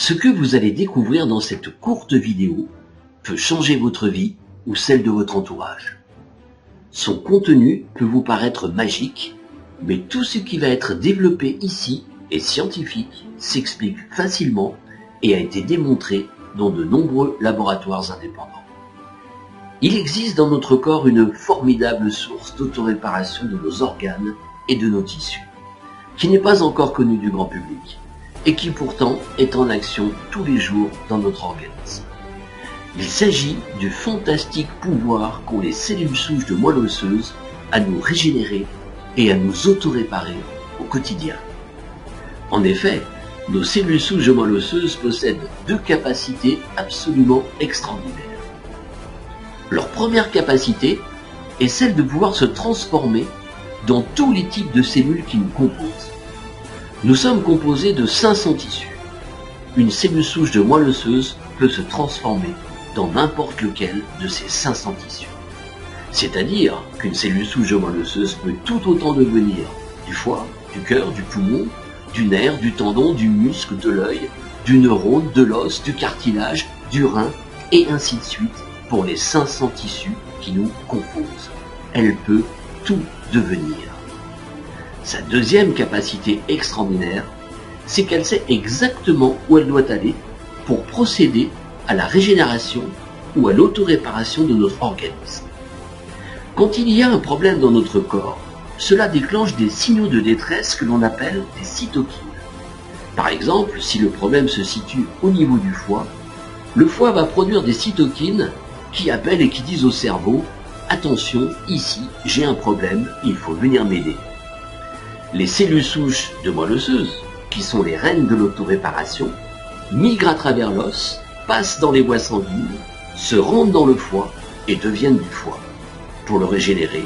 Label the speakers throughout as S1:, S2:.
S1: Ce que vous allez découvrir dans cette courte vidéo peut changer votre vie ou celle de votre entourage. Son contenu peut vous paraître magique, mais tout ce qui va être développé ici est scientifique, s'explique facilement et a été démontré dans de nombreux laboratoires indépendants. Il existe dans notre corps une formidable source d'autoréparation de nos organes et de nos tissus, qui n'est pas encore connue du grand public, et qui pourtant est en action tous les jours dans notre organisme. Il s'agit du fantastique pouvoir qu'ont les cellules souches de moelle osseuse à nous régénérer et à nous autoréparer au quotidien. En effet, nos cellules souches de moelle osseuse possèdent deux capacités absolument extraordinaires. Leur première capacité est celle de pouvoir se transformer dans tous les types de cellules qui nous composent. Nous sommes composés de 500 tissus. Une cellule souche de moelle osseuse peut se transformer dans n'importe lequel de ces 500 tissus. C'est-à-dire qu'une cellule souche de moelle osseuse peut tout autant devenir du foie, du cœur, du poumon, du nerf, du tendon, du muscle, de l'œil, du neurone, de l'os, du cartilage, du rein, et ainsi de suite pour les 500 tissus qui nous composent. Elle peut tout devenir. Sa deuxième capacité extraordinaire, c'est qu'elle sait exactement où elle doit aller pour procéder à la régénération ou à l'autoréparation de notre organisme. Quand il y a un problème dans notre corps, cela déclenche des signaux de détresse que l'on appelle des cytokines. Par exemple, si le problème se situe au niveau du foie, le foie va produire des cytokines qui appellent et qui disent au cerveau « Attention, ici, j'ai un problème, il faut venir m'aider ». Les cellules souches de moelle osseuse, qui sont les reines de l'autoréparation, migrent à travers l'os, passent dans les voies sanguines, se rendent dans le foie et deviennent du foie, pour le régénérer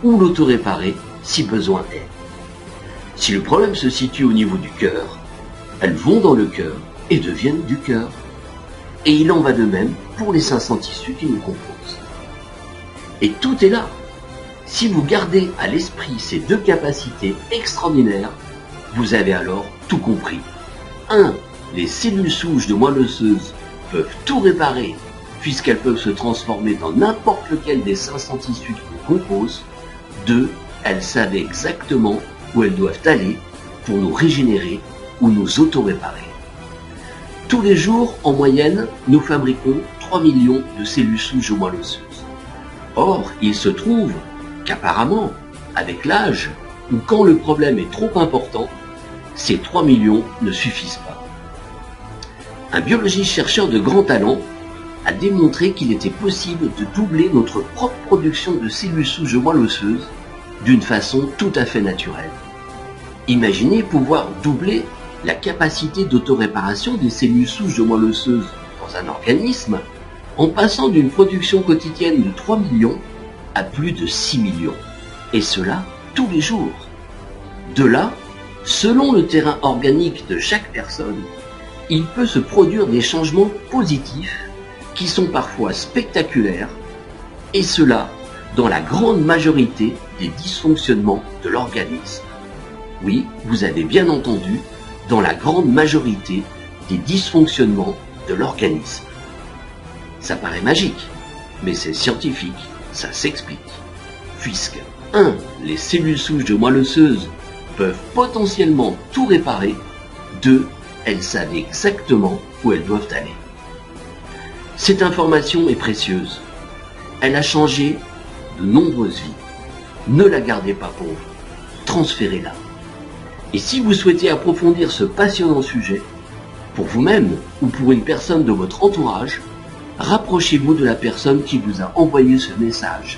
S1: ou l'autoréparer si besoin est. Si le problème se situe au niveau du cœur, elles vont dans le cœur et deviennent du cœur. Et il en va de même pour les 500 tissus qui nous composent. Et tout est là. Si vous gardez à l'esprit ces deux capacités extraordinaires, vous avez alors tout compris. 1. Les cellules souches de moelle osseuse peuvent tout réparer puisqu'elles peuvent se transformer dans n'importe lequel des 500 tissus qui nous composent. 2. Elles savent exactement où elles doivent aller pour nous régénérer ou nous auto-réparer. Tous les jours, en moyenne, nous fabriquons 3 millions de cellules souches de moelle osseuse. Or, il se trouve qu'apparemment, avec l'âge, ou quand le problème est trop important, ces 3 millions ne suffisent pas. Un biologiste chercheur de grand talent a démontré qu'il était possible de doubler notre propre production de cellules souches de moelle osseuse d'une façon tout à fait naturelle. Imaginez pouvoir doubler la capacité d'autoréparation des cellules souches de moelle osseuse dans un organisme en passant d'une production quotidienne de 3 millions à plus de 6 millions. Et cela tous les jours. De là, selon le terrain organique de chaque personne, il peut se produire des changements positifs qui sont parfois spectaculaires, et cela dans la grande majorité des dysfonctionnements de l'organisme. Oui, vous avez bien entendu, dans la grande majorité des dysfonctionnements de l'organisme. Ça paraît magique, mais c'est scientifique, ça s'explique. Puisque 1. Les cellules souches de moelle osseuse peuvent potentiellement tout réparer. 2. Elles savent exactement où elles doivent aller. Cette information est précieuse. Elle a changé de nombreuses vies. Ne la gardez pas pour vous. Transférez-la. Et si vous souhaitez approfondir ce passionnant sujet, pour vous-même ou pour une personne de votre entourage, rapprochez-vous de la personne qui vous a envoyé ce message